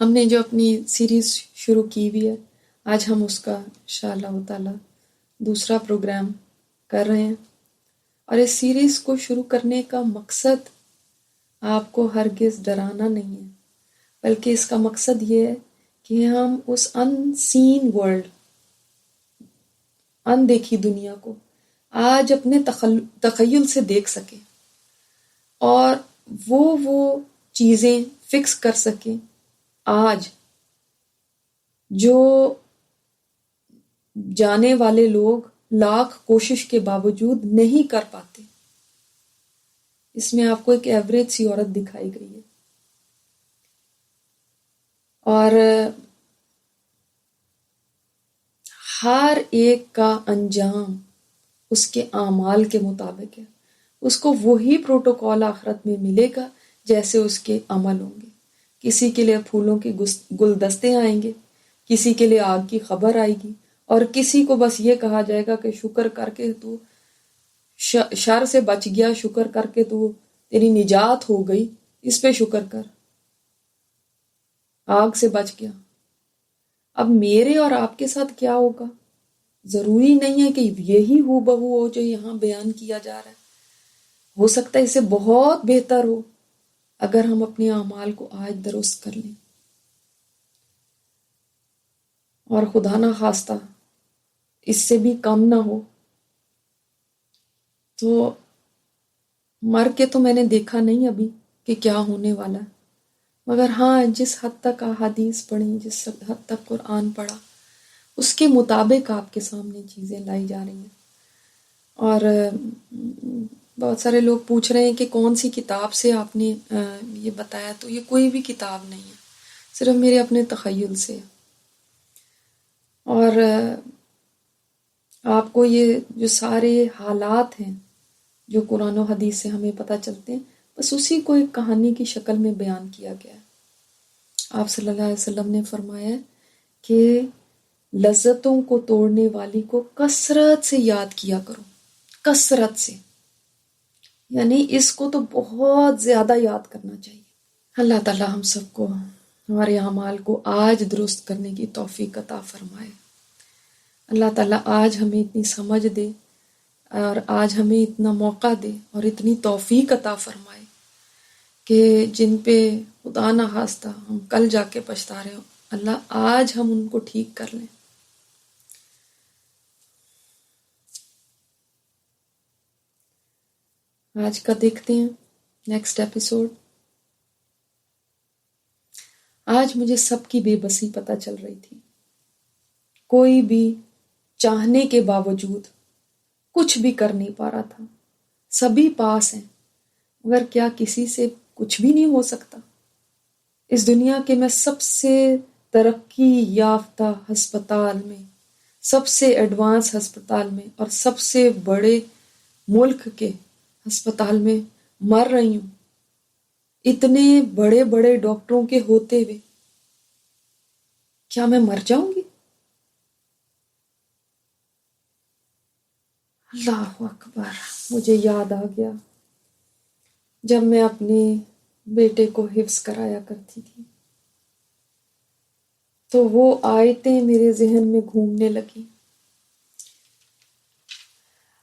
ہم نے جو اپنی سیریز شروع کی ہوئی ہے، آج ہم اس کا انشاءاللہ تعالی دوسرا پروگرام کر رہے ہیں، اور اس سیریز کو شروع کرنے کا مقصد آپ کو ہرگز ڈرانا نہیں ہے، بلکہ اس کا مقصد یہ ہے کہ ہم اس ان سین ورلڈ، اندیکھی دنیا کو آج اپنے تخیل سے دیکھ سکیں اور وہ چیزیں فکس کر سکیں آج جو جانے والے لوگ لاکھ کوشش کے باوجود نہیں کر پاتے۔ اس میں آپ کو ایک ایوریج سی عورت دکھائی گئی ہے، اور ہر ایک کا انجام اس کے اعمال کے مطابق ہے، اس کو وہی پروٹوکول آخرت میں ملے گا جیسے اس کے عمل ہوں گے۔ کسی کے لیے پھولوں کے گلدستے آئیں گے، کسی کے لیے آگ کی خبر آئے گی، اور کسی کو بس یہ کہا جائے گا کہ شکر کر کے تو شر سے بچ گیا، شکر کر کے تو تیری نجات ہو گئی، اس پہ شکر کر، آگ سے بچ گیا۔ اب میرے اور آپ کے ساتھ کیا ہوگا؟ ضروری نہیں ہے کہ یہی ہو بہو ہو جو یہاں بیان کیا جا رہا ہے، ہو سکتا ہے اسے بہت بہتر ہو اگر ہم اپنے اعمال کو آج درست کر لیں، اور خدا نہ خواستہ اس سے بھی کم نہ ہو تو مر کے تو میں نے دیکھا نہیں ابھی کہ کیا ہونے والا ہے، مگر ہاں جس حد تک احادیث پڑھی، جس حد تک قرآن پڑھا، اس کے مطابق آپ کے سامنے چیزیں لائی جا رہی ہیں۔ اور بہت سارے لوگ پوچھ رہے ہیں کہ کون سی کتاب سے آپ نے یہ بتایا، تو یہ کوئی بھی کتاب نہیں ہے، صرف میرے اپنے تخیل سے۔ اور آپ کو یہ جو سارے حالات ہیں جو قرآن و حدیث سے ہمیں پتہ چلتے ہیں، بس اسی کو ایک کہانی کی شکل میں بیان کیا گیا ہے۔ آپ صلی اللہ علیہ وسلم نے فرمایا ہے کہ لذتوں کو توڑنے والی کو کثرت سے یاد کیا کرو، کثرت سے، یعنی اس کو تو بہت زیادہ یاد کرنا چاہیے۔ اللہ تعالی ہم سب کو ہمارے اعمال کو آج درست کرنے کی توفیق عطا فرمائے۔ اللہ تعالیٰ آج ہمیں اتنی سمجھ دے، اور آج ہمیں اتنا موقع دے اور اتنی توفیق عطا فرمائے کہ جن پہ خدا نہ خواستہ ہم کل جا کے پچھتا رہے ہوں، اللہ آج ہم ان کو ٹھیک کر لیں۔ آج کا دیکھتے ہیں نیکسٹ ایپیسوڈ۔ آج مجھے سب کی بے بسی پتہ چل رہی تھی، کوئی بھی چاہنے کے باوجود کچھ بھی کر نہیں پا رہا تھا، سبھی پاس ہیں مگر کیا کسی سے کچھ بھی نہیں ہو سکتا؟ اس دنیا کے میں سب سے ترقی یافتہ ہسپتال میں، سب سے ایڈوانس ہسپتال میں، اور سب سے بڑے ملک کے ہسپتال میں مر رہی ہوں، اتنے بڑے بڑے ڈاکٹروں کے ہوتے ہوئے کیا میں مر جاؤں گی؟ اللہ اکبر! مجھے یاد آ گیا جب میں اپنے بیٹے کو حفظ کرایا کرتی تھی تو وہ آیتیں میرے ذہن میں گھومنے لگی،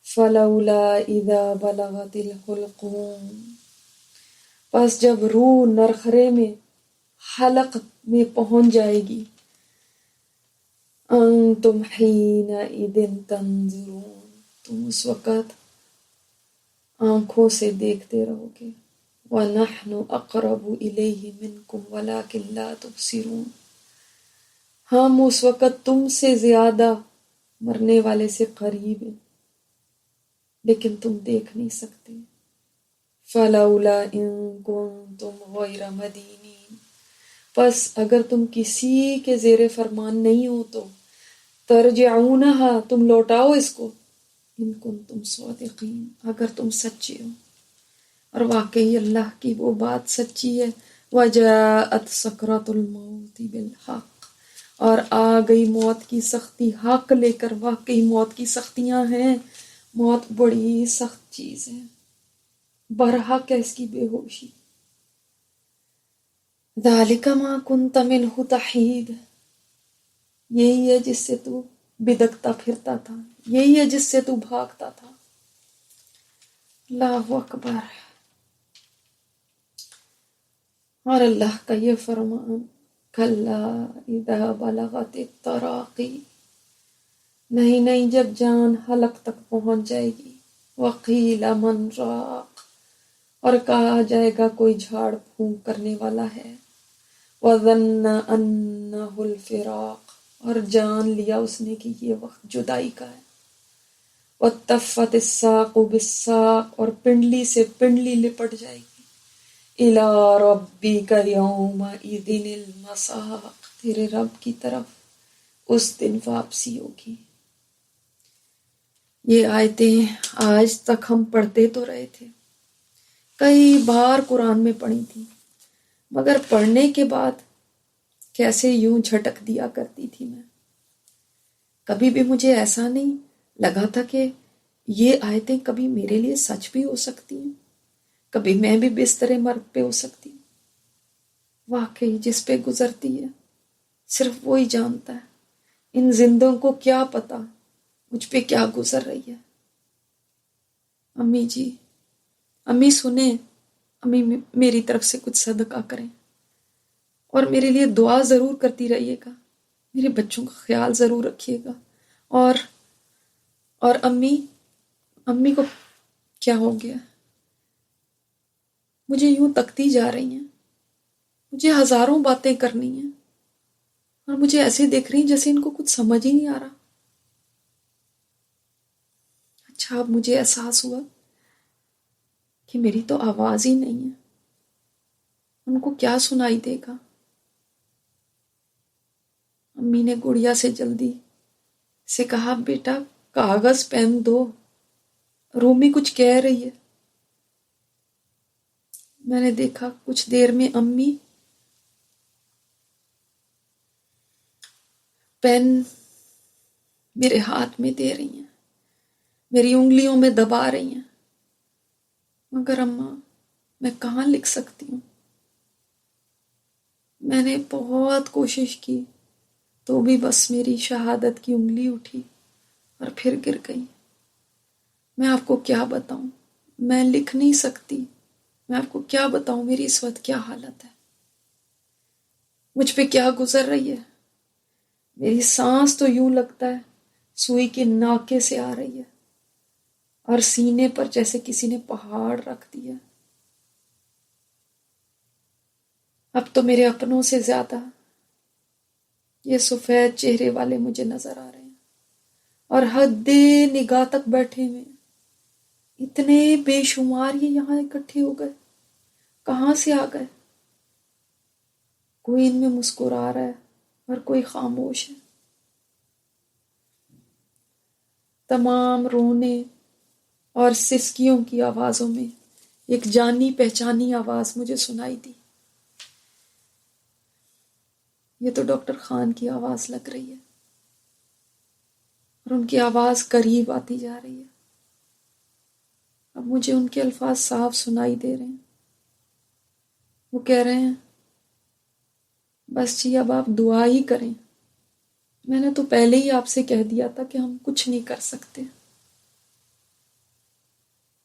فَلَوْلَا إِذَا بَلَغَتِ الْحُلْقُومَ، پس جب روح نرخرے میں، حلق میں پہنچ جائے گی، أَنْتُمْ حِينَئِذٍ تَنظُرُونَ، تم اس وقت آنکھوں سے دیکھتے رہو گے، وَنَحْنُ أَقْرَبُ إِلَيْهِ مِنْكُمْ وَلَكِنْ لَا تُبْصِرُونَ، ہم اس وقت تم سے زیادہ مرنے والے سے قریب ہیں لیکن تم دیکھ نہیں سکتے۔ فَلَوْلَا إِن كُنتُمْ غَيْرَ مَدِينِينَ، پس اگر تم کسی کے زیر فرمان نہیں ہو تو ترجعونہا، تم لوٹاؤ اس کو، ان کنتم صادقین، اگر تم سچے ہو۔ اور واقعی اللہ کی وہ بات سچی ہے، وَجَاءَتْ سَكْرَةُ الْمَوْتِ بِالْحَقِّ، اور آ گئی موت کی سختی حق لے کر۔ واقعی موت کی سختیاں ہیں، موت بڑی سخت چیز ہے، برحق ہے اس کی بے ہوشی۔ ذالک ما کنت منہ تحید، یہی ہے جس سے تو بدکتا پھرتا تھا، یہی ہے جس سے تو بھاگتا تھا۔ اللہ اکبر۔ اور اللہ کا یہ فرمان، کلا اذا بلغت التراقی، نہیں نہیں جب جان حلق تک پہنچ جائے گی، وقیل من راق، اور کہا جائے گا کوئی جھاڑ پھونک کرنے والا ہے، وظن انہ الفراق، اور جان لیا اس نے کہ یہ وقت جدائی کا ہے، والتفت الساق بالساق، اور پنڈلی سے پنڈلی لپٹ جائے گی، الی ربک یومئذ المساق، تیرے رب کی طرف اس دن واپسی ہوگی۔ یہ آیتیں آج تک ہم پڑھتے تو رہے تھے، کئی بار قرآن میں پڑھی تھی، مگر پڑھنے کے بعد کیسے یوں جھٹک دیا کرتی تھی میں۔ کبھی بھی مجھے ایسا نہیں لگا تھا کہ یہ آیتیں کبھی میرے لیے سچ بھی ہو سکتی ہیں، کبھی میں بھی بستر مرگ پہ ہو سکتی ہوں۔ واقعی جس پہ گزرتی ہے صرف وہی جانتا ہے، ان زندوں کو کیا پتا مجھ پہ کیا گزر رہی ہے۔ امی جی، امی سنیں، امی میری طرف سے کچھ صدقہ کریں، اور میرے لیے دعا ضرور کرتی رہیے گا، میرے بچوں کا خیال ضرور رکھیے گا۔ اور امی کو کیا ہو گیا؟ مجھے یوں تکتی جا رہی ہیں، مجھے ہزاروں باتیں کرنی ہیں، اور مجھے ایسے دیکھ رہی ہیں جیسے ان کو کچھ سمجھ ہی نہیں آ رہا۔ اچھا اب مجھے احساس ہوا کہ میری تو آواز ہی نہیں ہے، ان کو کیا سنائی دے گا۔ امی نے گڑیا سے جلدی سے کہا، بیٹا کاغذ پین دو، رومی کچھ کہہ رہی ہے۔ میں نے دیکھا کچھ دیر میں امی پین میرے ہاتھ میں دے رہی ہیں، میری انگلیوں میں دبا رہی ہیں، مگر اماں میں کہاں لکھ سکتی ہوں؟ میں نے بہت کوشش کی تو بھی بس میری شہادت کی انگلی اٹھی اور پھر گر گئی۔ میں آپ کو کیا بتاؤں، میں لکھ نہیں سکتی، میں آپ کو کیا بتاؤں میری اس وقت کیا حالت ہے، مجھ پہ کیا گزر رہی ہے۔ میری سانس تو یوں لگتا ہے سوئی کے ناکے سے آ رہی ہے، اور سینے پر جیسے کسی نے پہاڑ رکھ دیا۔ اب تو میرے اپنوں سے زیادہ یہ سفید چہرے والے مجھے نظر آ رہے ہیں، اور حد نگاہ تک بیٹھے ہوئے ہیں۔ اتنے بے شمار یہ یہاں اکٹھے ہو گئے، کہاں سے آ گئے؟ کوئی ان میں مسکرا رہا ہے اور کوئی خاموش ہے۔ تمام رونے اور سسکیوں کی آوازوں میں ایک جانی پہچانی آواز مجھے سنائی دی۔ یہ تو ڈاکٹر خان کی آواز لگ رہی ہے، اور ان کی آواز قریب آتی جا رہی ہے۔ اب مجھے ان کے الفاظ صاف سنائی دے رہے ہیں۔ وہ کہہ رہے ہیں، بس جی اب آپ دعا ہی کریں، میں نے تو پہلے ہی آپ سے کہہ دیا تھا کہ ہم کچھ نہیں کر سکتے۔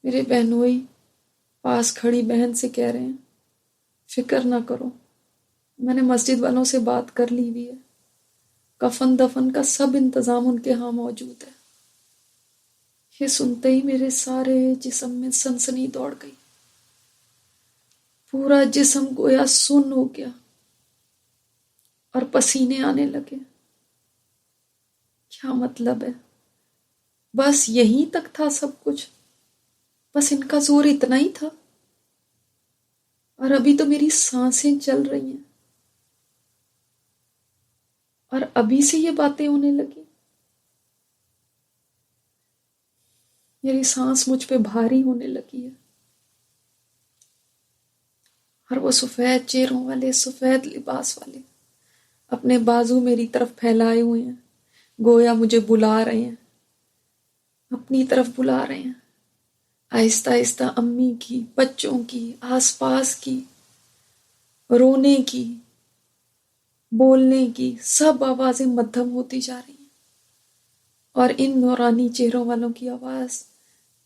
میرے بہنوئی پاس کھڑی بہن سے کہہ رہے ہیں، فکر نہ کرو، میں نے مسجد والوں سے بات کر لی ہوئی ہے، کفن دفن کا سب انتظام ان کے ہاں موجود ہے۔ یہ سنتے ہی میرے سارے جسم میں سنسنی دوڑ گئی، پورا جسم گویا سن ہو گیا اور پسینے آنے لگے۔ کیا مطلب ہے؟ بس یہیں تک تھا سب کچھ، بس ان کا زور اتنا ہی تھا، اور ابھی تو میری سانسیں چل رہی ہیں، اور ابھی سے یہ باتیں ہونے لگی۔ میری سانس مجھ پہ بھاری ہونے لگی ہے، اور وہ سفید چہروں والے، سفید لباس والے اپنے بازو میری طرف پھیلائے ہوئے ہیں، گویا مجھے بلا رہے ہیں، اپنی طرف بلا رہے ہیں۔ آہستہ آہستہ امی کی، بچوں کی، آس پاس کی رونے کی، بولنے کی سب آوازیں مدھم ہوتی جا رہی ہیں، اور ان نورانی چہروں والوں کی آواز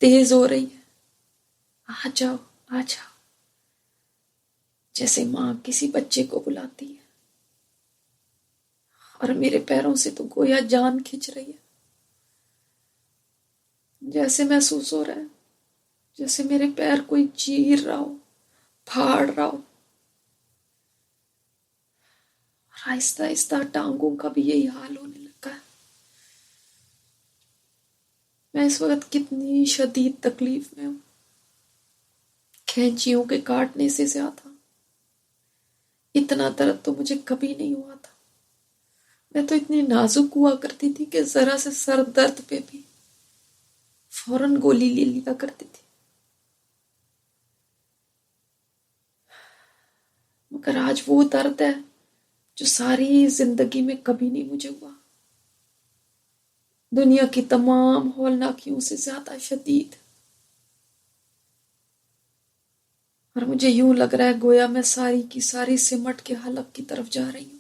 تیز ہو رہی ہے، آ جاؤ آ جاؤ، جیسے ماں کسی بچے کو بلاتی ہے۔ اور میرے پیروں سے تو گویا جان کھنچ رہی ہے، جیسے محسوس ہو رہا ہے جیسے میرے پیر کوئی چیر رہا ہو، پھاڑ رہا ہو۔ اور آہستہ آہستہ ٹانگوں کا بھی یہی حال ہونے لگا ہے۔ میں اس وقت کتنی شدید تکلیف میں ہوں، کھینچیوں کے کاٹنے سے زیادہ اتنا درد تو مجھے کبھی نہیں ہوا تھا۔ میں تو اتنی نازک ہوا کرتی تھی کہ ذرا سے سر درد پہ بھی فوراً گولی لے لیا کرتی تھی، مگر آج وہ درد ہے جو ساری زندگی میں کبھی نہیں مجھے ہوا، دنیا کی تمام ہولناکیوں سے زیادہ شدید۔ اور مجھے یوں لگ رہا ہے گویا میں ساری کی ساری سمٹ کے حلق کی طرف جا رہی ہوں۔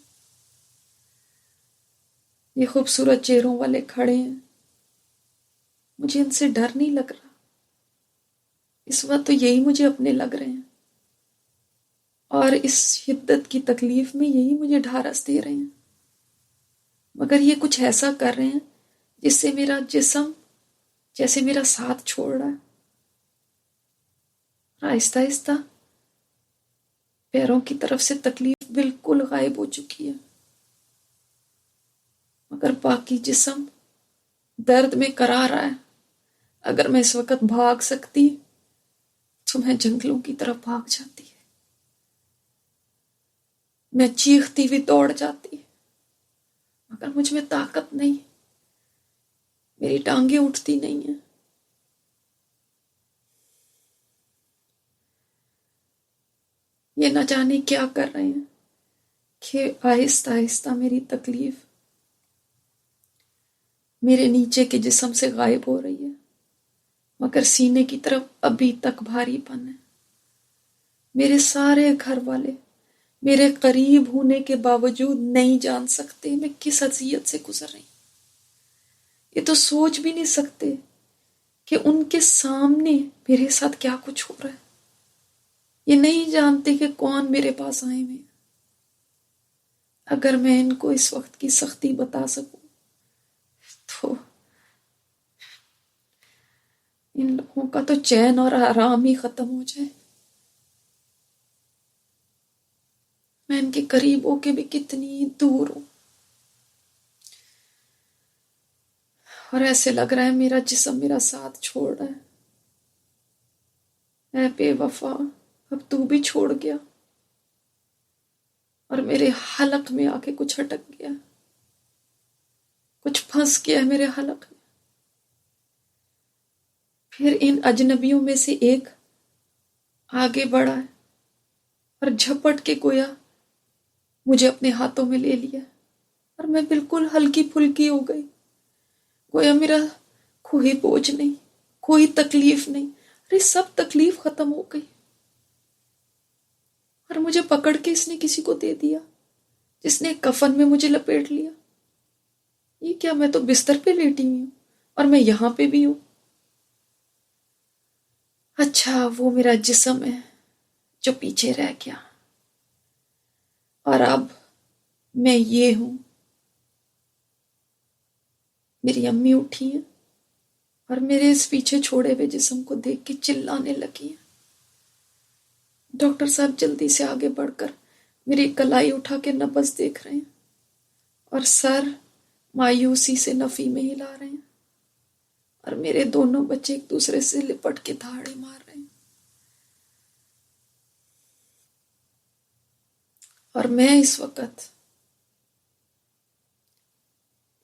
یہ خوبصورت چہروں والے کھڑے ہیں، مجھے ان سے ڈر نہیں لگ رہا، اس وقت تو یہی مجھے اپنے لگ رہے ہیں، اور اس شدت کی تکلیف میں یہی مجھے ڈھارس دے رہے ہیں، مگر یہ کچھ ایسا کر رہے ہیں جس سے میرا جسم جیسے میرا ساتھ چھوڑ رہا ہے۔ آہستہ آہستہ پیروں کی طرف سے تکلیف بالکل غائب ہو چکی ہے، مگر باقی جسم درد میں کرا رہا ہے۔ اگر میں اس وقت بھاگ سکتی تو میں جنگلوں کی طرف بھاگ جاتی، میں چیختی ہوئی دوڑ جاتی، مگر مجھ میں طاقت نہیں، میری ٹانگیں اٹھتی نہیں ہیں۔ یہ نہ جانے کیا کر رہے ہیں کہ آہستہ آہستہ میری تکلیف میرے نیچے کے جسم سے غائب ہو رہی ہے، مگر سینے کی طرف ابھی تک بھاری پن ہے۔ میرے سارے گھر والے میرے قریب ہونے کے باوجود نہیں جان سکتے میں کس اذیت سے گزر رہی ہوں۔ یہ تو سوچ بھی نہیں سکتے کہ ان کے سامنے میرے ساتھ کیا کچھ ہو رہا ہے۔ یہ نہیں جانتے کہ کون میرے پاس آئے ہوئے ہیں۔ اگر میں ان کو اس وقت کی سختی بتا سکوں تو ان لوگوں کا تو چین اور آرام ہی ختم ہو جائے۔ میں ان کے قریب ہو کے بھی کتنی دور ہوں، اور ایسے لگ رہا ہے میرا جسم میرا ساتھ چھوڑ رہا ہے۔ اے بے وفا، اب تو بھی چھوڑ گیا، اور میرے حلق میں آ کے کچھ اٹک گیا، کچھ پھنس گیا ہے میرے حلق میں۔ پھر ان اجنبیوں میں سے ایک آگے بڑھا ہے اور جھپٹ کے گویا مجھے اپنے ہاتھوں میں لے لیا، اور میں بالکل ہلکی پھلکی ہو گئی، گویا میرا کوئی بوجھ نہیں، کوئی تکلیف نہیں، ارے سب تکلیف ختم ہو گئی۔ اور مجھے پکڑ کے اس نے کسی کو دے دیا جس نے کفن میں مجھے لپیٹ لیا۔ یہ کیا، میں تو بستر پہ لیٹی ہوئی ہوں اور میں یہاں پہ بھی ہوں۔ اچھا وہ میرا جسم ہے جو پیچھے رہ گیا، اور اب میں یہ ہوں۔ میری امی اٹھی ہیں اور میرے اس پیچھے چھوڑے ہوئے جسم کو دیکھ کے چلانے لگی ہیں۔ ڈاکٹر صاحب جلدی سے آگے بڑھ کر میری کلائی اٹھا کے نبض دیکھ رہے ہیں، اور سر مایوسی سے نفی میں ہلا رہے ہیں، اور میرے دونوں بچے ایک دوسرے سے لپٹ کے دھاڑے مار رہے ہیں، اور میں اس وقت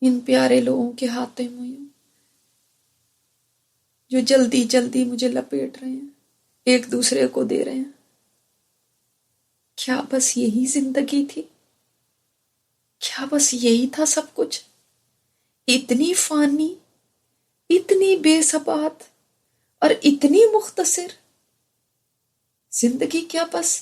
ان پیارے لوگوں کے ہاتھوں میں ہوں جو جلدی جلدی مجھے لپیٹ رہے ہیں، ایک دوسرے کو دے رہے ہیں۔ کیا بس یہی زندگی تھی؟ کیا بس یہی تھا سب کچھ؟ اتنی فانی، اتنی بے ثبات اور اتنی مختصر زندگی، کیا بس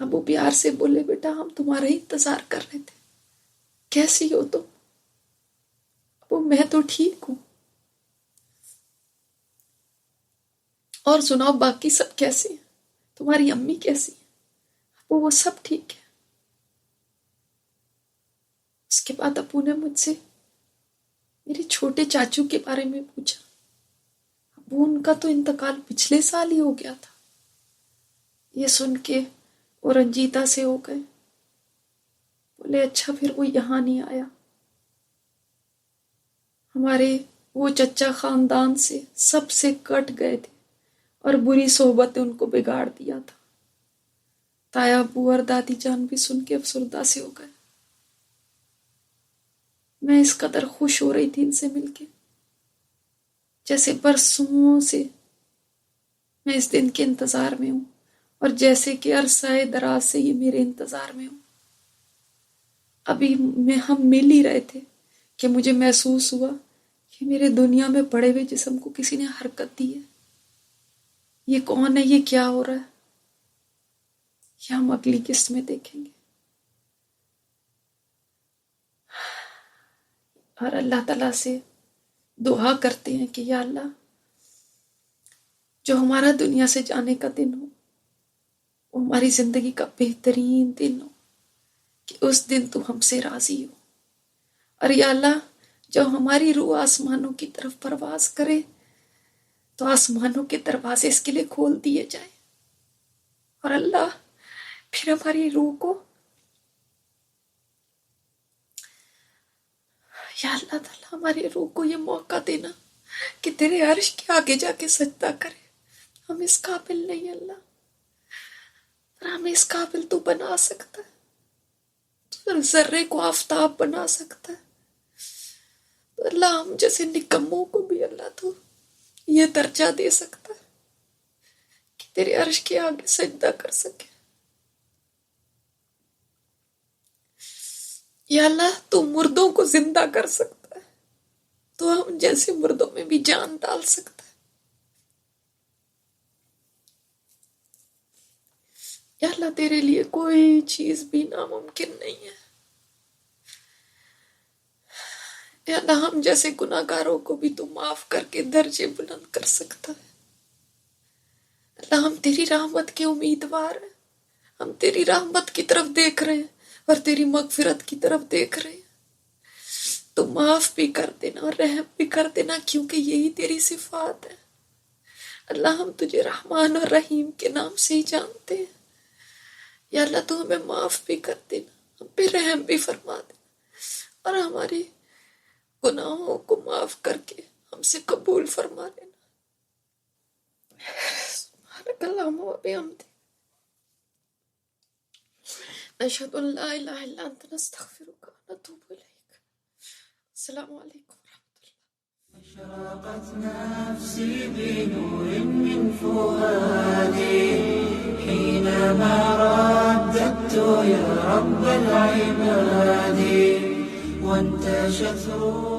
ابو پیار سے بولے بیٹا ہم تمہارا ہی انتظار کر رہے تھے، کیسی ہو تم؟ ابو میں تو ٹھیک ہوں، اور سناؤ باقی سب کیسے ہیں؟ تمہاری امی کیسی ہیں؟ ابو وہ سب ٹھیک ہے۔ اس کے بعد ابو نے مجھ سے میرے چھوٹے چاچو کے بارے میں پوچھا۔ ابو ان کا تو انتقال پچھلے سال ہی ہو گیا تھا۔ یہ سن کے وہ رنجیدہ سے ہو گئے، بولے اچھا پھر وہ یہاں نہیں آیا؟ ہمارے وہ چچا خاندان سے سب سے کٹ گئے تھے اور بری صحبت نے ان کو بگاڑ دیا تھا۔ تایا ابو اور دادی جان بھی سن کے افسردہ سے ہو گئے۔ میں اس قدر خوش ہو رہی تھی ان سے مل کے، جیسے برسوں سے میں اس دن کے انتظار میں ہوں، اور جیسے کہ عرصہ دراز سے یہ میرے انتظار میں ہوں۔ ابھی ہم مل ہی رہے تھے کہ مجھے محسوس ہوا کہ میرے دنیا میں پڑے ہوئے جسم کو کسی نے حرکت دی ہے۔ یہ کون ہے؟ یہ کیا ہو رہا ہے؟ یہ ہم اگلی قسط میں دیکھیں گے۔ اور اللہ تعالیٰ سے دعا کرتے ہیں کہ یا اللہ جو ہمارا دنیا سے جانے کا دن ہو وہ ہماری زندگی کا بہترین دن ہو، کہ اس دن تو ہم سے راضی ہو۔ اور یا اللہ جب ہماری روح آسمانوں کی طرف پرواز کرے تو آسمانوں کے دروازے اس کے لیے کھول دیے جائیں، اور اللہ پھر ہماری روح کو یا اللہ تعالیٰ ہماری روح کو یہ موقع دینا کہ تیرے عرش کے آگے جا کے سجدہ کرے۔ ہم اس قابل نہیں اللہ، پر ہمیں اس قابل تو بنا سکتا ہے، تو ذرے کو آفتاب بنا سکتا ہے۔ تو اللہ ہم جیسے نکموں کو بھی اللہ تو یہ درجہ دے سکتا ہے کہ تیرے عرش کے آگے سجدہ کر سکے۔ یا اللہ تو مردوں کو زندہ کر سکتا ہے، تو ہم جیسے مردوں میں بھی جان ڈال سکتا ہے۔ یا اللہ تیرے لیے کوئی چیز بھی ناممکن نہیں ہے۔ یا اللہ ہم جیسے گناہگاروں کو بھی تو معاف کر کے درجے بلند کر سکتا ہے۔ اللہ ہم تیری رحمت کے امیدوار ہیں، ہم تیری رحمت کی طرف دیکھ رہے ہیں اور تیری مغفرت کی طرف دیکھ رہے ہیں۔ تو معاف بھی کر دینا اور رحم بھی کر دینا، کیونکہ یہی تیری صفات ہے۔ اللہ ہم تجھے رحمان اور رحیم کے نام سے ہی جانتے ہیں۔ یا اللہ تو ہمیں معاف بھی کر دینا، ہم پہ رحم بھی فرما دینا، اور ہمارے گناہوں کو معاف کر کے ہم سے قبول فرما لینا۔ سبحانک اللہم و بحمدک، نشہد ان لا الہ الا انت نستغفرک و نتوب الیک۔ السلام علیکم ورحمۃ اللہ۔ أشرقت نفسي بنور من فؤادي حينما رددت يا رب العباد وانتشت روحي